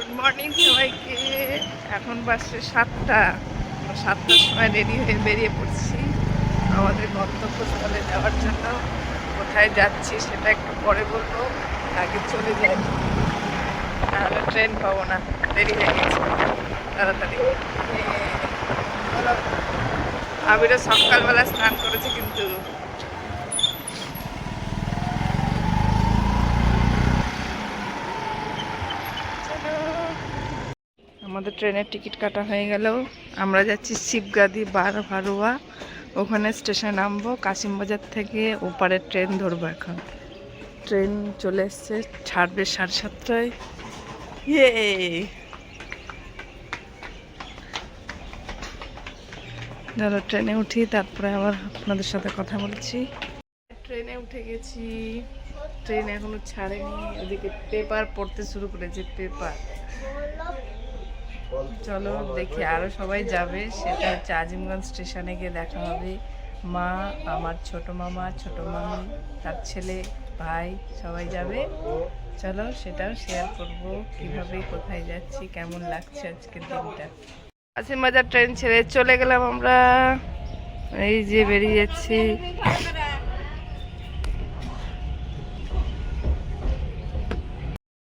Good morning সবাইকে। এখন বাজছে 7টা। 7টার সময় রেডি হয়ে বেরিয়ে পড়ছি আমাদের গন্তব্যস্থলে যাওয়ার জন্য। কোথায় যাচ্ছি সেটা একটু পরে বলবো, আগে চলে যাই, তাহলে ট্রেন পাবো না। দেরি হয়ে গেছে, তাড়াতাড়ি। আবিরও সকালবেলা স্নান করেছে কিন্তু আমাদের ট্রেনের টিকিট কাটা হয়ে গেল। আমরা যাচ্ছি শিবগাদি ভারোয়া, ওখানে স্টেশনে নামবো। কাশিমবাজার থেকে ওপারের ট্রেন ধরবো। এখন ট্রেন চলে এসছে, ছাড়বে 7:30টায়। ইয়ে, ধরো ট্রেনে উঠি, তারপরে আবার আপনাদের সাথে কথা বলছি। ট্রেনে উঠে গেছি, ট্রেন এখনো ছাড়েনি। ওদিকে পেপার পড়তে শুরু করেছে, পেপার। চলো দেখি, আরো সবাই যাবে। সেটা হচ্ছে আজিমগঞ্জ স্টেশনে গিয়ে দেখা হবে। মা, আমার ছোট মামা, ছোট মামি, তার ছেলে, ভাই সবাই যাবে। চলো সেটাও শেয়ার করবো, কিভাবে কোথায় যাচ্ছি, কেমন লাগছে আজকের দিনটা। কাশিমবাজার ট্রেন ছেড়ে চলে গেলাম আমরা। এই যে বেরিয়ে যাচ্ছি।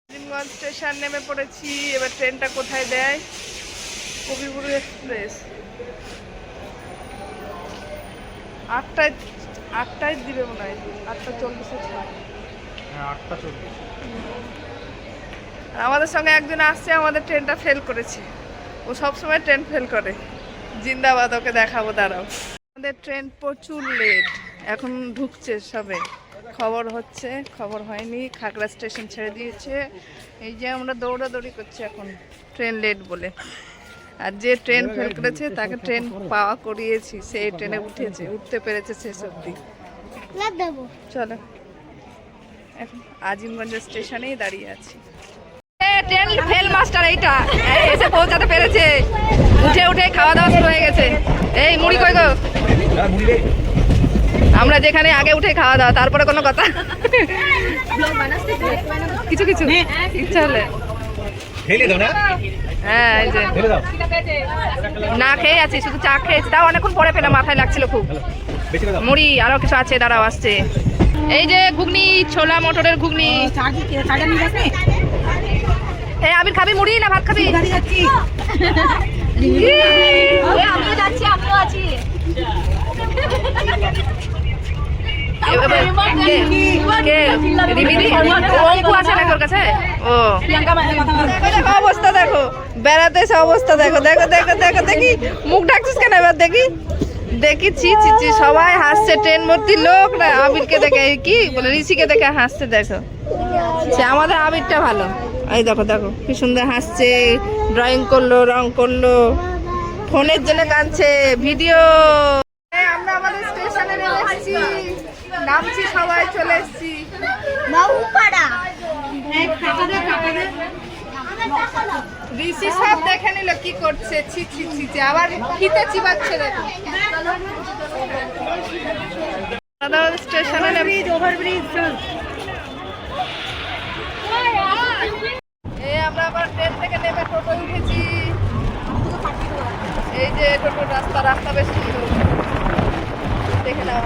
আজিমগঞ্জ স্টেশন নেমে পড়েছি। এবার ট্রেনটা কোথায় দেয়? কবিগুরু এক্সপ্রেস 8টায় দিবে মনে হয়। 8:40 ছাড়। হ্যাঁ, 8:40। আমাদের সঙ্গে একজন আসছে, আমাদের ট্রেনটা ফেল করেছে। ও সবসময় ট্রেন ফেল করে। জিন্দাবাদ, ওকে দেখাবো, দাঁড়াও। আমাদের ট্রেন প্রচুর লেট, এখন ঢুকছে সবে। খবর হচ্ছে, খবর হয়নি। খাগড়া স্টেশন ছেড়ে দিয়েছে। এই যে আমরা দৌড়াদৌড়ি করছি এখন ট্রেন লেট বলে। আর যে ট্রেন ফেল করেছে তাকে ট্রেন পাওয়া করিয়েছি, সেই ট্রেনে উঠেছে, উঠতে পেরেছে শেষ অবধি। চলো, এখন আজিমগঞ্জ স্টেশনেই দাঁড়িয়ে আছি। ট্রেন ফেল মাস্টার এইটা এসে পৌঁছাতে পেরেছে। উঠে উঠে খাওয়া দাওয়া শুরু হয়ে গেছে। এই মুড়ি কই গো? আমরা যেখানে আগে উঠে খাওয়া দাওয়া, তারপরে কোনো কথা। কিছু কিছু ইচ্ছা হলে হ্যাঁ, এই যে না খেয়ে আছি, শুধু চা খেয়েছি। তাও অনেকক্ষণ পরে পেলাম, মাথায় লাগছিল খুব। মুড়ি আরো কিছু আছে, দাঁড়াও আসছে। এই যে ঘুগনি, ছোলা মটরের ঘুগনি। হ্যাঁ, আবির খাবি মুড়ি না ভাত খাবি? আমিও যাচ্ছি, আমিও আছি। অবস্থা দেখো, বেড়াতে এসে অবস্থা দেখো, দেখো দেখো দেখো। দেখি মুখ ঢাকছিস কেন? এবার দেখি দেখি, ছি ছি ছি, সবাই হাসছে। ট্রেন ভর্তি লোক না, আবিরকে দেখে, কি বলে, ঋষিকে দেখে হাসছে। দেখো, আমাদের আবিরটা ভালো। এই দেখো দেখো কি সুন্দর হাসছে, ড্রয়িং করলো, রং করলো, ফোনের জন্য কাঁদছে। ভিডিও। আমরা আমাদের স্টেশনে এসেছি, নামছি, সবাই চলে এসেছি। ঋষি সব দেখে নিল কি করছে। ছি ছি ছি, আবার ফিতে চিবাচ্ছে। দেখো দাদা স্টেশনে ওভারব্রিজ। এই আমরা আবার ট্রেন থেকে নেমে টোটো উঠেছি। এই যে টোটো, রাস্তা বেশ সুন্দর, দেখে নাও।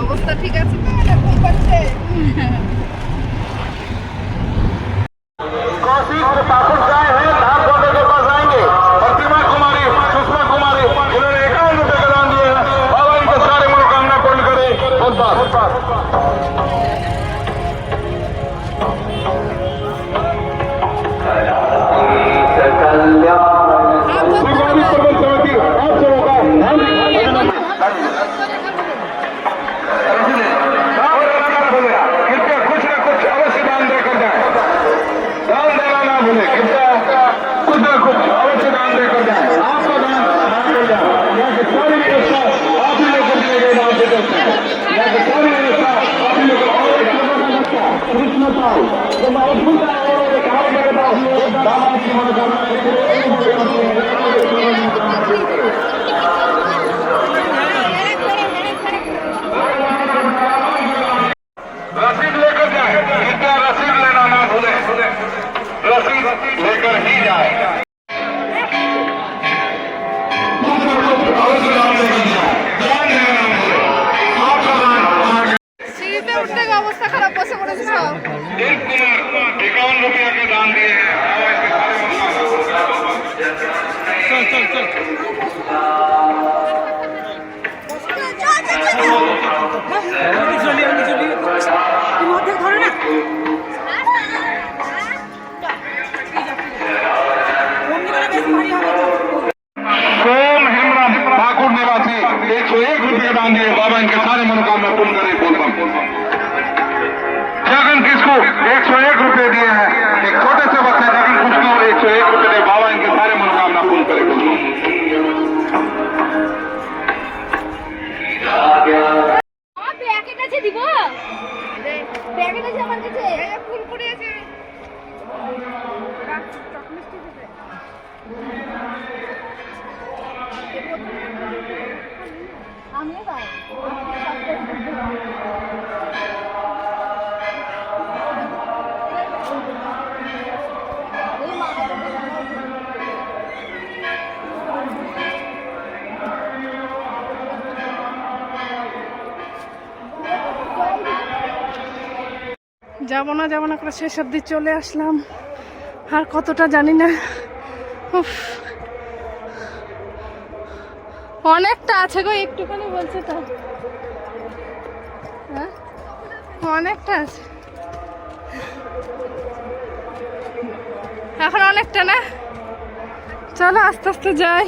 অবস্থা ঠিক আছে তো? না ভুল করছে? आप ही लोग को 101 रुपए दिए हैं। एक छोटे से बच्चे जिनकी खुशी हो 101 रुपए दे बाबा इनके सारे मनोकामना पूर्ण करेगा। প্যাকেট আছে দিব প্যাকেট আছে আমার কাছে ফুল করে আছে আমিও পাই যাবো না করে শেষ অবধি চলে আসলাম। আর কতটা জানি না, উফ, অনেকটা আছে গো, একটুখানি বলছে তো, হ্যাঁ অনেকটা আছে এখন, অনেকটা না, চলো আস্তে আস্তে যাই।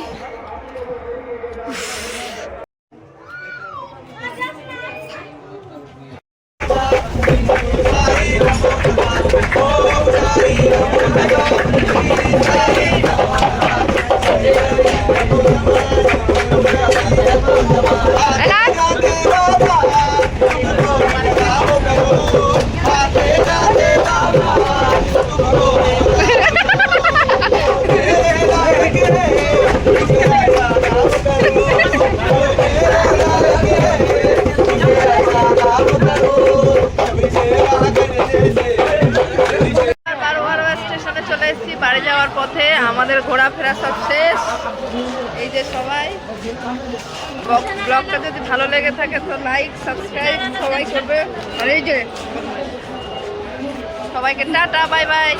বাড়ি যাওয়ার পথে আমাদের ঘোরাফেরা সব শেষ। এই যে সবাই, ব্লগটা যদি ভালো লেগে থাকে তো লাইক সাবস্ক্রাইব সবাই করবে। আর এই যে সবাইকে টাটা, বাই বাই।